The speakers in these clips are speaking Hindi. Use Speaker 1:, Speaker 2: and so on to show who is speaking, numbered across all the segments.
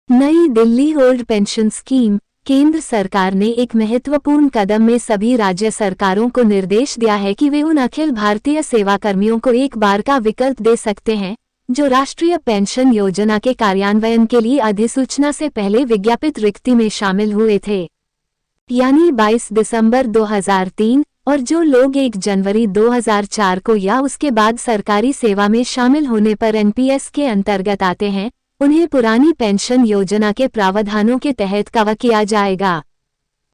Speaker 1: नई दिल्ली ओल्ड पेंशन स्कीम। केंद्र सरकार ने एक महत्वपूर्ण कदम में सभी राज्य सरकारों को निर्देश दिया है कि वे उन अखिल भारतीय सेवा कर्मियों को एक बार का विकल्प दे सकते हैं जो राष्ट्रीय पेंशन योजना के कार्यान्वयन के लिए अधिसूचना से पहले विज्ञापित रिक्ति में शामिल हुए थे, यानी 22 दिसंबर 2003, और जो लोग 1 जनवरी 2004 को या उसके बाद सरकारी सेवा में शामिल होने पर एनपीएस के अंतर्गत आते हैं, उन्हें पुरानी पेंशन योजना के प्रावधानों के तहत कवर किया जाएगा।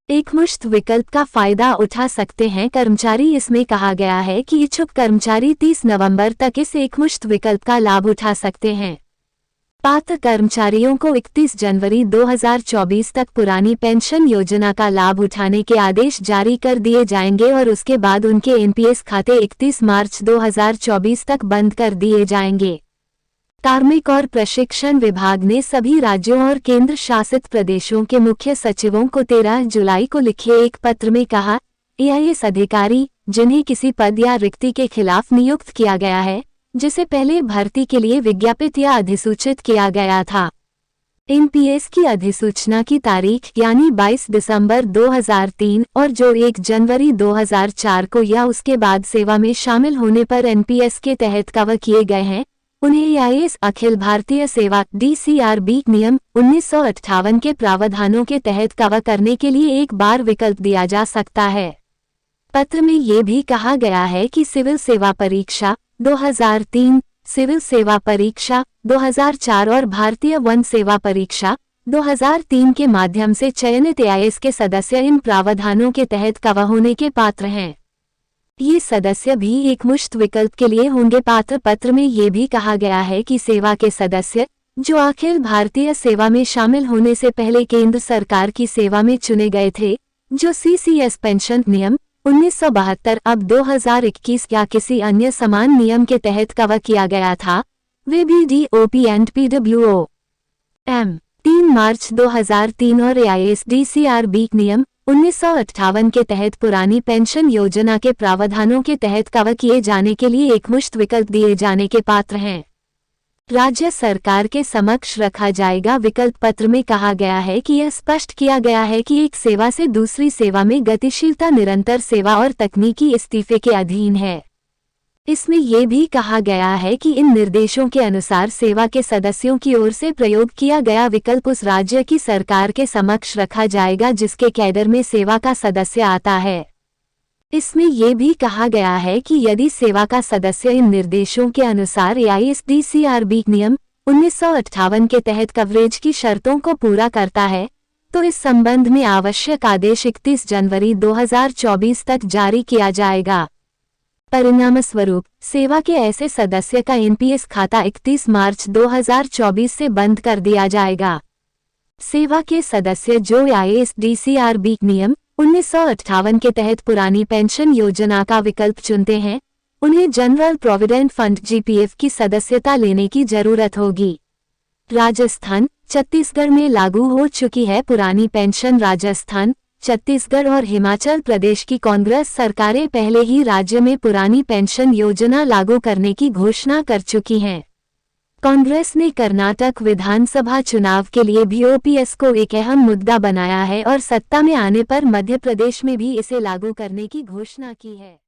Speaker 1: एकमुश्त विकल्प का फायदा उठा सकते हैं कर्मचारी। इसमें कहा गया है कि इच्छुक कर्मचारी 30 नवंबर तक इस एकमुश्त विकल्प का लाभ उठा सकते हैं। पात्र कर्मचारियों को 31 जनवरी 2024 तक पुरानी पेंशन योजना का लाभ उठाने के आदेश जारी कर दिए जाएंगे और उसके बाद उनके एनपीएस खाते 31 मार्च 2024 तक बंद कर दिए जाएंगे। कार्मिक और प्रशिक्षण विभाग ने सभी राज्यों और केंद्र शासित प्रदेशों के मुख्य सचिवों को 13 जुलाई को लिखे एक पत्र में कहा, एआईएस अधिकारी जिन्हें किसी पद या रिक्ति के खिलाफ नियुक्त किया गया है जिसे पहले भर्ती के लिए विज्ञापित या अधिसूचित किया गया था, एनपीएस की अधिसूचना की तारीख यानी 22 दिसंबर 2003 और जो 1 जनवरी 2004 को या उसके बाद सेवा में शामिल होने पर एनपीएस के तहत कवर किए गए हैं, उन्हें एआईएस अखिल भारतीय सेवा डीसीआरबी नियम 1958 के प्रावधानों के तहत कवर करने के लिए एक बार विकल्प दिया जा सकता है। पत्र में ये भी कहा गया है कि सिविल सेवा परीक्षा 2003, सिविल सेवा परीक्षा 2004 और भारतीय वन सेवा परीक्षा 2003 के माध्यम से चयनित एआईएस के सदस्य इन प्रावधानों के तहत कवर होने के पात्र हैं। ये सदस्य भी एकमुश्त विकल्प के लिए होंगे पात्र। पत्र में ये भी कहा गया है कि सेवा के सदस्य जो अखिल भारतीय सेवा में शामिल होने से पहले केंद्र सरकार की सेवा में चुने गए थे, जो सीसीएस पेंशन नियम 1972 अब 2021 या किसी अन्य समान नियम के तहत कवर किया गया था, वे भी डीओपी एंड पीडब्ल्यूओ 3 मार्च 2003 और एआईएस डीसीआरबी नियम 1958 के तहत पुरानी पेंशन योजना के प्रावधानों के तहत कवर किए जाने के लिए एकमुश्त विकल्प दिए जाने के पात्र हैं। राज्य सरकार के समक्ष रखा जाएगा विकल्प। पत्र में कहा गया है कि यह स्पष्ट किया गया है कि एक सेवा से दूसरी सेवा में गतिशीलता निरंतर सेवा और तकनीकी इस्तीफे के अधीन है। इसमें यह भी कहा गया है कि इन निर्देशों के अनुसार सेवा के सदस्यों की ओर से प्रयोग किया गया विकल्प उस राज्य की सरकार के समक्ष रखा जाएगा जिसके कैडर में सेवा का सदस्य आता है। इसमें यह भी कहा गया है कि यदि सेवा का सदस्य इन निर्देशों के अनुसार एआईएस डीसीआरबी नियम 1958 के तहत कवरेज की शर्तों को पूरा करता है, तो इस संबंध में आवश्यक आदेश 31 जनवरी 2024 तक जारी किया जाएगा। परिणामस्वरूप सेवा के ऐसे सदस्य का एनपीएस खाता 31 मार्च 2024 से बंद कर दिया जाएगा। सेवा के सदस्य जो एआईएस डीसीआरबी नियम 1958 के तहत पुरानी पेंशन योजना का विकल्प चुनते हैं, उन्हें जनरल प्रोविडेंट फंड जीपीएफ की सदस्यता लेने की जरूरत होगी। राजस्थान, छत्तीसगढ़ में लागू हो चुकी है पुरानी पेंशन। राजस्थान, छत्तीसगढ़ और हिमाचल प्रदेश की कांग्रेस सरकारें पहले ही राज्य में पुरानी पेंशन योजना लागू करने की घोषणा कर चुकी हैं। कांग्रेस ने कर्नाटक विधानसभा चुनाव के लिए भी ओपीएस को एक अहम मुद्दा बनाया है और सत्ता में आने पर मध्य प्रदेश में भी इसे लागू करने की घोषणा की है।